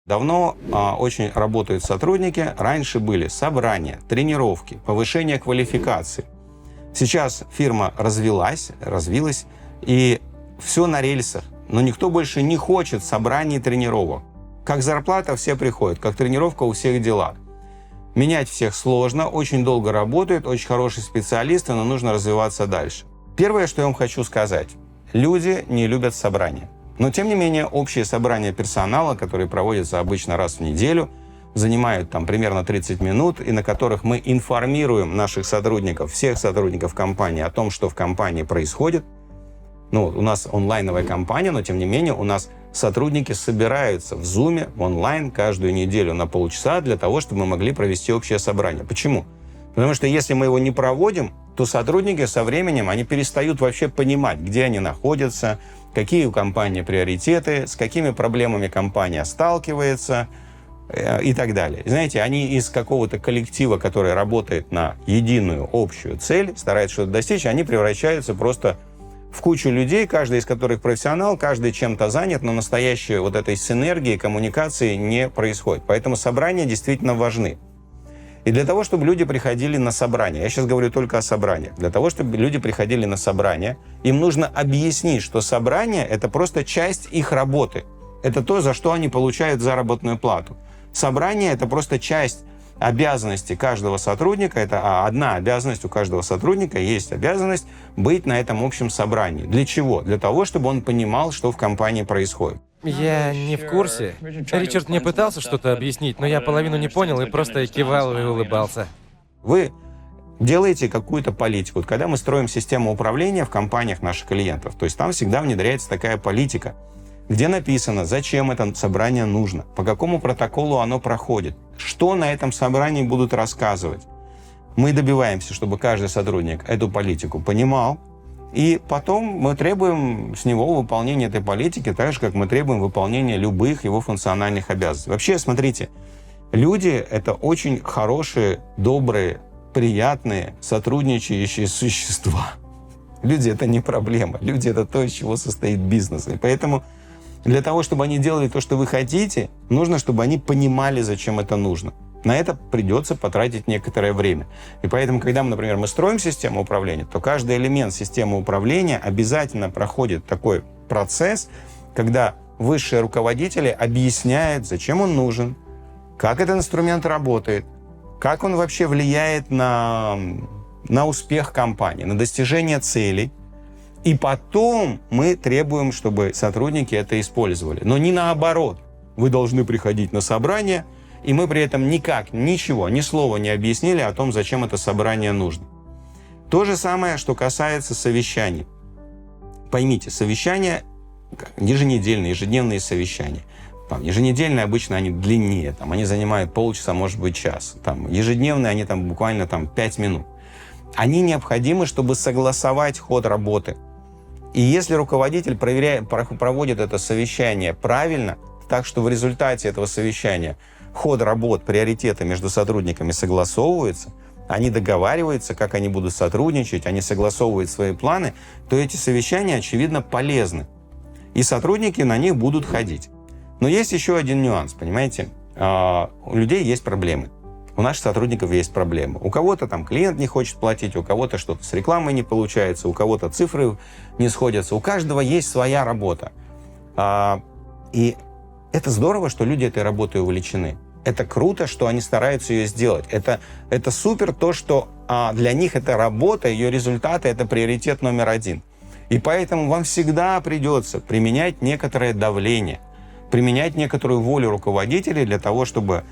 Давно очень работают сотрудники. Раньше были собрания, тренировки, повышение квалификации. Сейчас фирма развилась, и все на рельсах. Но никто больше не хочет собраний и тренировок. Как зарплата, все приходят, как тренировка, у всех дела. Менять всех сложно, очень долго работают, очень хорошие специалисты, но нужно развиваться дальше. Первое, что я вам хочу сказать. Люди не любят собрания. Но, тем не менее, общие собрания персонала, которые проводятся обычно раз в неделю, занимают там примерно 30 минут, и на которых мы информируем наших сотрудников, всех сотрудников компании о том, что в компании происходит. Ну, у нас онлайновая компания, но, тем не менее, у нас сотрудники собираются в Zoom, онлайн, каждую неделю на полчаса для того, чтобы мы могли провести общее собрание. Почему? Потому что если мы его не проводим, то сотрудники со временем, они перестают вообще понимать, где они находятся, какие у компании приоритеты, с какими проблемами компания сталкивается и так далее. Знаете, они из какого-то коллектива, который работает на единую общую цель, стараются что-то достичь, они превращаются просто в кучу людей, каждый из которых профессионал, каждый чем-то занят, но настоящей вот этой синергии, коммуникации не происходит. Поэтому собрания действительно важны. И для того, чтобы люди приходили на собрания, я сейчас говорю только о собраниях, для того, чтобы люди приходили на собрания, им нужно объяснить, что собрание – это просто часть их работы. Это то, за что они получают заработную плату. Собрание – это просто часть обязанности каждого сотрудника. Это одна обязанность у каждого сотрудника, есть обязанность быть на этом общем собрании. Для чего? Для того, чтобы он понимал, что в компании происходит. Я не в курсе. Ричард мне пытался что-то объяснить, но я половину не понял и просто кивал и улыбался. Вы делаете какую-то политику. Когда мы строим систему управления в компаниях наших клиентов, то есть там всегда внедряется такая политика, где написано, зачем это собрание нужно, по какому протоколу оно проходит, что на этом собрании будут рассказывать. Мы добиваемся, чтобы каждый сотрудник эту политику понимал, и потом мы требуем с него выполнения этой политики, так же, как мы требуем выполнения любых его функциональных обязанностей. Вообще, смотрите, люди — это очень хорошие, добрые, приятные, сотрудничающие существа. Люди — это не проблема. Люди — это то, из чего состоит бизнес. И поэтому для того, чтобы они делали то, что вы хотите, нужно, чтобы они понимали, зачем это нужно. На это придется потратить некоторое время. И поэтому, когда мы, например, строим систему управления, то каждый элемент системы управления обязательно проходит такой процесс, когда высшие руководители объясняют, зачем он нужен, как этот инструмент работает, как он вообще влияет на успех компании, на достижение целей. И потом мы требуем, чтобы сотрудники это использовали. Но не наоборот. Вы должны приходить на собрание, и мы при этом никак, ничего, ни слова не объяснили о том, зачем это собрание нужно. То же самое, что касается совещаний. Поймите, совещания, еженедельные, ежедневные совещания. Еженедельные обычно они длиннее, они занимают полчаса, может быть, час. Ежедневные они буквально 5 минут. Они необходимы, чтобы согласовать ход работы. И если руководитель проводит это совещание правильно, так что в результате этого совещания ход работ, приоритеты между сотрудниками согласовываются, они договариваются, как они будут сотрудничать, они согласовывают свои планы, то эти совещания, очевидно, полезны. И сотрудники на них будут ходить. Но есть еще один нюанс, понимаете? У людей есть проблемы. У наших сотрудников есть проблемы. У кого-то клиент не хочет платить, у кого-то что-то с рекламой не получается, у кого-то цифры не сходятся. У каждого есть своя работа. И это здорово, что люди этой работой увлечены. Это круто, что они стараются ее сделать. Это супер то, что для них эта работа, ее результаты — это приоритет номер один. И поэтому вам всегда придется применять некоторое давление, применять некоторую волю руководителей для того, чтобы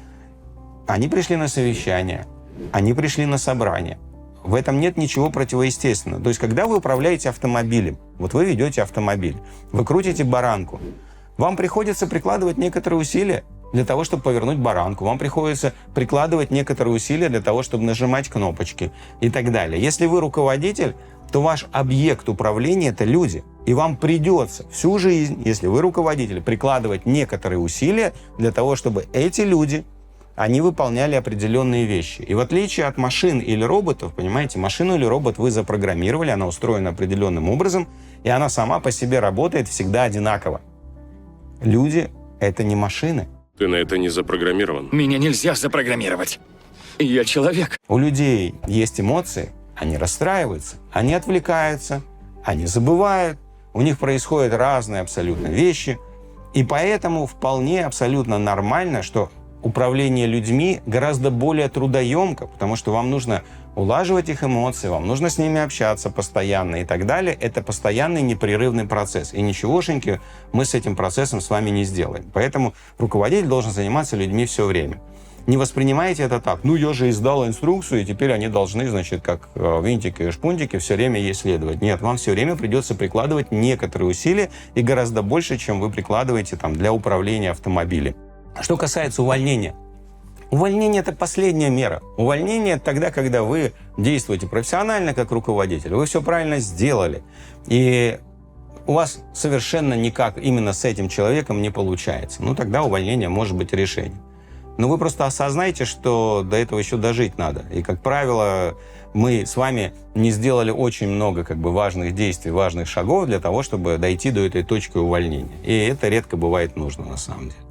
они пришли на совещание, они пришли на собрание. В этом нет ничего противоестественного. То есть, когда вы управляете автомобилем, вы ведете автомобиль, вы крутите баранку, вам приходится прикладывать некоторые усилия для того, чтобы повернуть баранку. Вам приходится прикладывать некоторые усилия для того, чтобы нажимать кнопочки и так далее. Если вы руководитель, то ваш объект управления — это люди. И вам придется всю жизнь, если вы руководитель, прикладывать некоторые усилия для того, чтобы эти люди, они выполняли определенные вещи. И в отличие от машин или роботов, понимаете, машину или робот вы запрограммировали, она устроена определенным образом, и она сама по себе работает всегда одинаково. Люди — это не машины. Ты на это не запрограммирован. Меня нельзя запрограммировать. Я человек. У людей есть эмоции, они расстраиваются, они отвлекаются, они забывают, у них происходят разные абсолютно вещи. И поэтому вполне абсолютно нормально, что управление людьми гораздо более трудоемко, потому что вам нужно улаживать их эмоции, вам нужно с ними общаться постоянно и так далее. Это постоянный непрерывный процесс. И ничегошеньки мы с этим процессом с вами не сделаем. Поэтому руководитель должен заниматься людьми все время. Не воспринимайте это так. Ну, я же издал инструкцию, и теперь они должны, значит, как винтики и шпунтики, все время ей следовать. Нет, вам все время придется прикладывать некоторые усилия, и гораздо больше, чем вы прикладываете там, для управления автомобилем. Что касается увольнения. Увольнение – это последняя мера. Увольнение – это тогда, когда вы действуете профессионально как руководитель. Вы все правильно сделали. И у вас совершенно никак именно с этим человеком не получается. Ну, тогда увольнение может быть решением. Но вы просто осознайте, что до этого еще дожить надо. И, как правило, мы с вами не сделали очень много важных действий, важных шагов для того, чтобы дойти до этой точки увольнения. И это редко бывает нужно на самом деле.